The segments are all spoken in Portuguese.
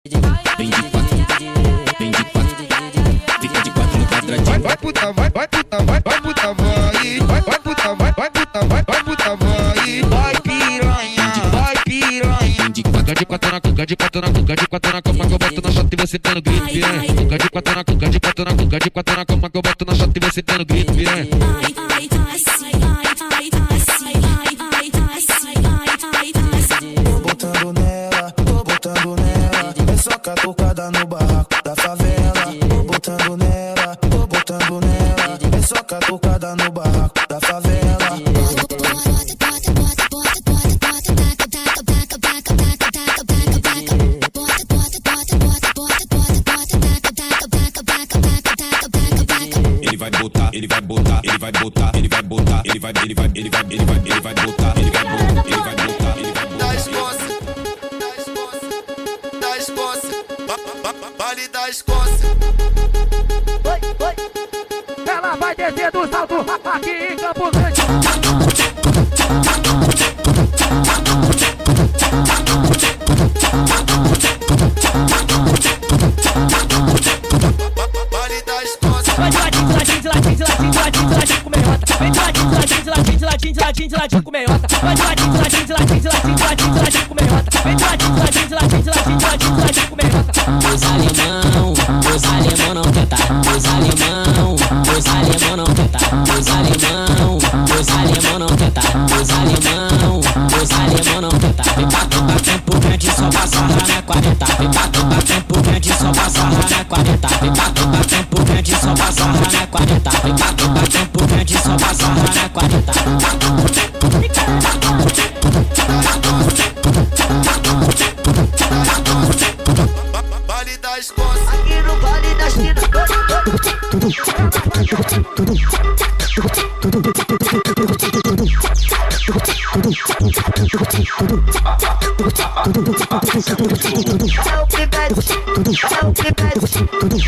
Vem de quatro, vem de quatro, fica de quatro no quadradinho. Vai puta, vai puta, vai puta, vai puta, vai puta, vai piranha, vai piranha. Vem de quatro, de quatro na cuca, de quatro na cuca, de quatro na cama que eu boto na chota e você dando grito, piranha. Cuca de quatro na cuca, de quatro na cuca, de quatro na cama que eu boto na chota e você dando grito, piranha. Tô botando nela, é só catucada no barraco da favela. Tô botando nela, é só catucada no barraco da favela. Ele vai botar, ele vai botar, ele vai botar, ele vai botar, ele vai botar, ele vai botar, ele vai botar, ele vai botar. Da Escócia, da Escócia, Vale da Escócia. Ela vai descer do salto aqui em Campo Grande. Vale da Escócia. Vai de ladinho com meiota. Vem de ladinho com meiota. Vai de ladinho com meiota. Vem de ladinho com meiota. Os alemão não tenta. Os alemão não tenta. Os alemão não tenta. Os alemão não tenta. Vem pra Campo Grande só pra sarrar na 40. Vem pra Campo Grande só pra sarrar na 40. Vem pra Campo Grande só pra sarrar na 40. Vem pra Campo Grande só pra sarrar na 40. Vale da Escócia. Aqui no Vale da China.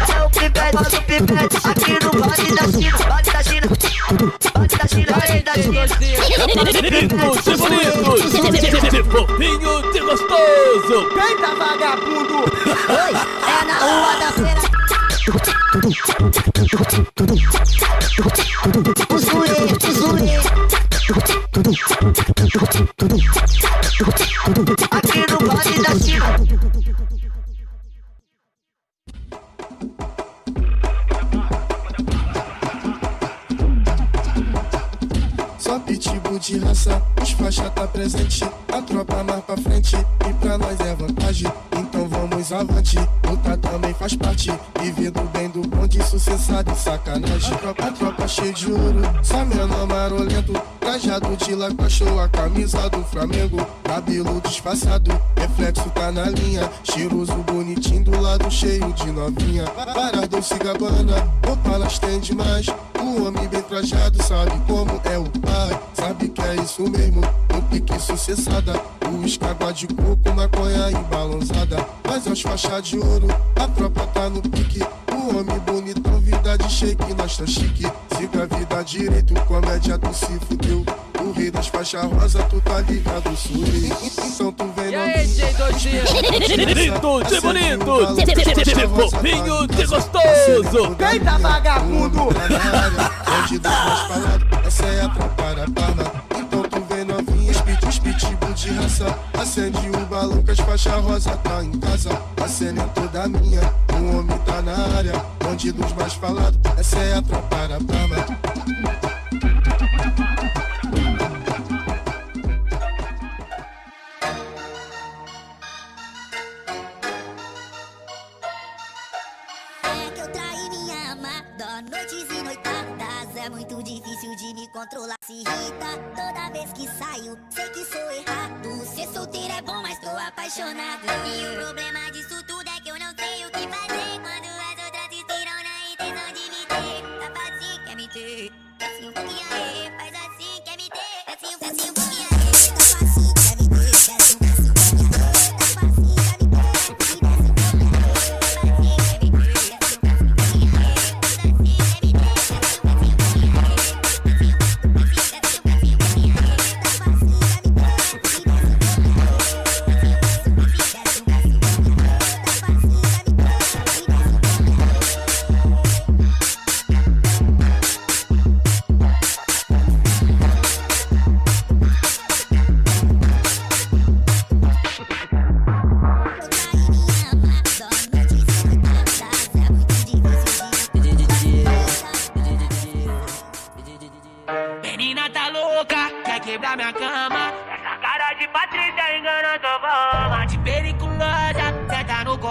É o pivete, faz o pivete. Aqui no Vale da China, Vale da China, Vale da China, Vale da China. Lindo, de bonito, de fofinho, de gostoso. Quem tá vagabundo? Oi, é na rua da feira. Aqui no Vale da China. Só pitbull de raça, os faixa tá presente. A tropa mais pra frente, e pra nós é vantagem. Então vamos avante, luta também faz parte. Viver do bem do bonde, sucessado e sacanagem. A tropa cheia de ouro, só menor marolento. Trajado de lagoa, show a camisa do Flamengo. Cabelo disfarçado, reflexo tá na linha. Cheiroso, bonitinho, do lado cheio de novinha. Para Dolce Gabbana, roupa elas tem demais. O homem bem trajado sabe como é o pai. Sabe que é isso mesmo, no pique sucessada. O escagua de coco, maconha e balançada. Mas as faixas de ouro, a tropa tá no pique. O homem bonitão, vida de shake, nós tá chique. Siga a vida direito, comédia tu se fudeu. O rei das faixas rosa, tu tá ligado, suri. Então tu vem E aí, J2? Lindo, de bonito, de fofinho, de gostoso. Quem tá vagabundo? Onde dá mais falado, essa é a tropa da palma. Então tu vem novinha, pitbull de raça. Acende um balão que as faixas rosa tá em casa. A cena é toda minha, o homem tá na área. Bandidos mais falados, essa é a tropa da palma. Noites e noitadas, é muito difícil de me controlar. Se irrita toda vez que saio, sei que sou errado. Ser solteiro é bom, mas tô apaixonado. E o problema disso tudo é que eu não sei o que fazer quando as outras se tiram na intenção de me ter. Tá fácil, quer me ter? Desce um pouquinho aí, faz assim, quer me ter? Desce um pouquinho aí, tá fácil, quer me ter? Desce um pouquinho aí, tá fácil, quer me ter? Desce um pouquinho aí, tá fácil, quer me ter?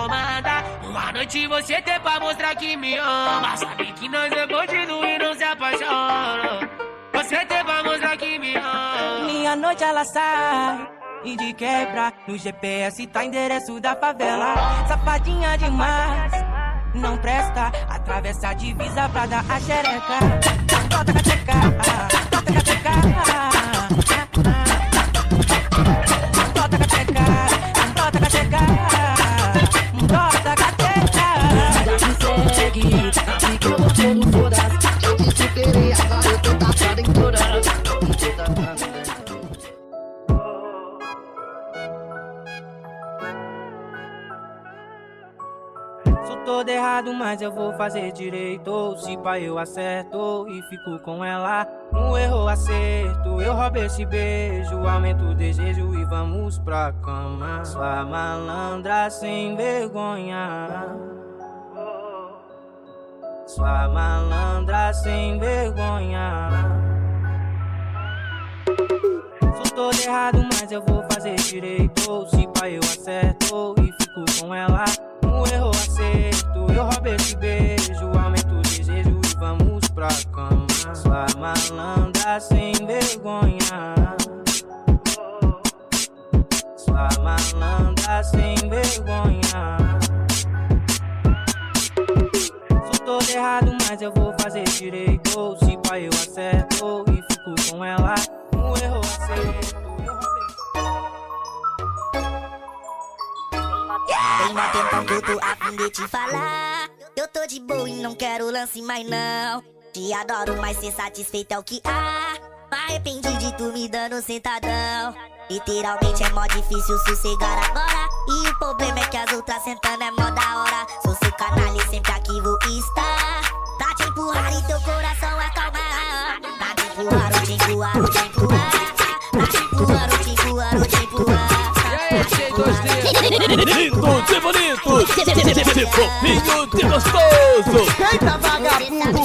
comanda. Uma noite você tem pra mostrar que me ama. Sabe que nós é bandido e não se apaixona. Você tem pra mostrar que me ama. Minha noite ela sai e de quebra. No GPS tá endereço da favela. Safadinha demais, não presta. Atravessa a divisa pra dar a xereca. Bota cateca, bota cateca. Bota cateca, bota cateca. Bota cateca. Me segue, e que eu vou todo foda-se. Eu te superei, agora eu tô tapada em todas. Sou todo errado, mas eu vou fazer direito. Se pá eu acerto e fico com ela. No erro acerto, eu roubo esse beijo. Aumento o desejo e vamos pra cama. Sua malandra sem vergonha. Sua malandra sem vergonha. Sou todo errado, mas eu vou fazer direito. Se pá eu acerto e fico com ela. No erro acerto, eu roubo esse beijo. Aumento o desejo e vamos pra cama. Sua malandra sem vergonha. Sua malandra sem vergonha. Sou todo errado, mas eu vou fazer direito. Se pá eu acerto e fico com ela. No erro acerto, eu roubei. Vem bater então que eu tô a fim de te falar. Eu tô de boa e não quero lance mais não. Te adoro, mas ser satisfeito é o que há. Arrependi de tu me dando sentadão. Literalmente é mó difícil sossegar agora. E o problema é que as outras sentando é mó da hora. Sou seu canal e sempre aqui vou estar. Pra te empurrar e teu coração acalmar. Pra te empurrar, ou te empurrar, ou te empurrar. Pra te empurrar, ou te empurrar, ou te empurrar. Lindo de bonito, de fofinho de gostoso. Eita, vagabundo!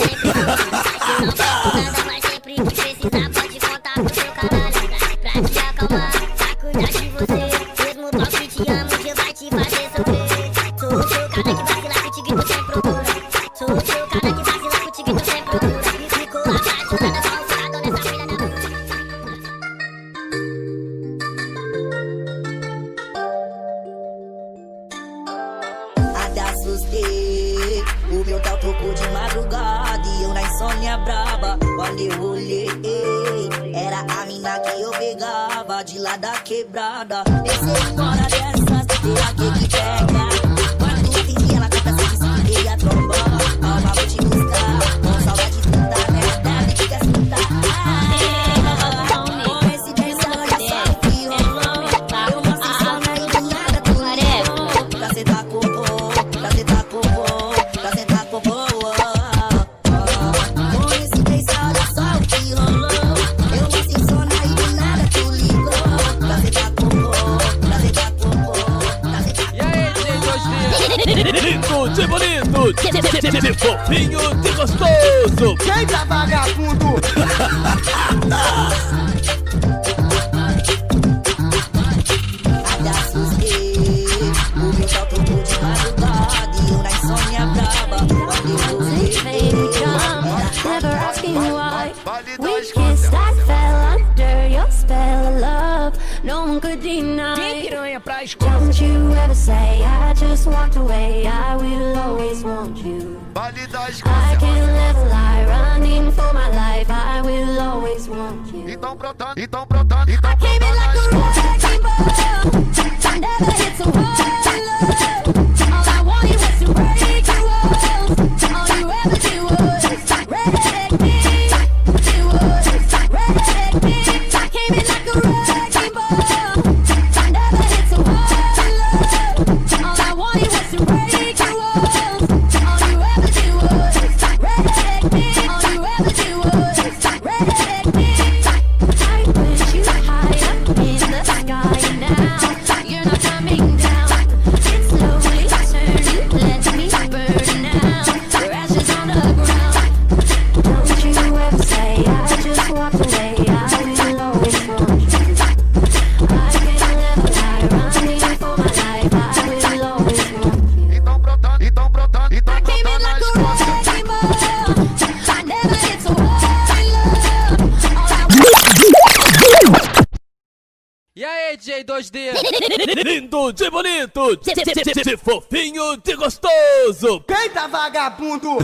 Nada mais sempre que precisar pode contar pro seu caralho. Pra te acalmar, pra cuidar de você. Mesmo mal que te amo, um dia vai te fazer sofrer. Sou o seu cara que vacila contigo e tu sem procura. Sou o seu cara que vacila contigo e tu sem procura. E ficou apaixonada só o farador dessa filha da puta. Até assustei. O meu tal tocou de madrugada e eu na insônia braba. Quando eu olhei, era a mina que eu pegava de lá da quebrada. Pensei uma hora dessas, será que pega? Quando eu entendi, ela canta sempre se queria a tromba. Alma, vou te buscar, com saudade tanta merda, me diga escutar. Com esse pensamento só que rolou. Eu não sei só mais de nada, tu ligou. Pra cê tá com pra cê tá com pra cê tá com com esse pensamento só que rolou. Eu não sei só mais de nada, tu ligou. Pra cê tá com pra cê tá com E aí, lindo de bonito, de fofinho de gostoso. Eita, vagabundo! Até assustei. O meu tal tocou de madrugada e eu na insônia braba. Quando eu olhei, Never asking why. We kissed, I fell under your spell of love. No one could deny. Piranha pra escola. Don't you ever say I just walked away. I will always want you. I can't live a lie, running for my life. I will always want you. I came in like a wrecking ball. Never hit so hard. All I wanted was to break your walls. All you ever did was wreck me. You was wreck me. I came in like a wrecking ball. Never hit so hard. All I wanted was to break your walls. All you ever did was wreck me. All you ever did was wreck me. I put you high up in the sky now. You're not coming down. It's slowly turning. Let me burn now. Your ashes on the ground. Don't you ever say I just walked away. I will always want you. I can't live a lie, running for my life. I will always want you. 2D. Lindo de bonito, de fofinho de gostoso. Quem tá vagabundo?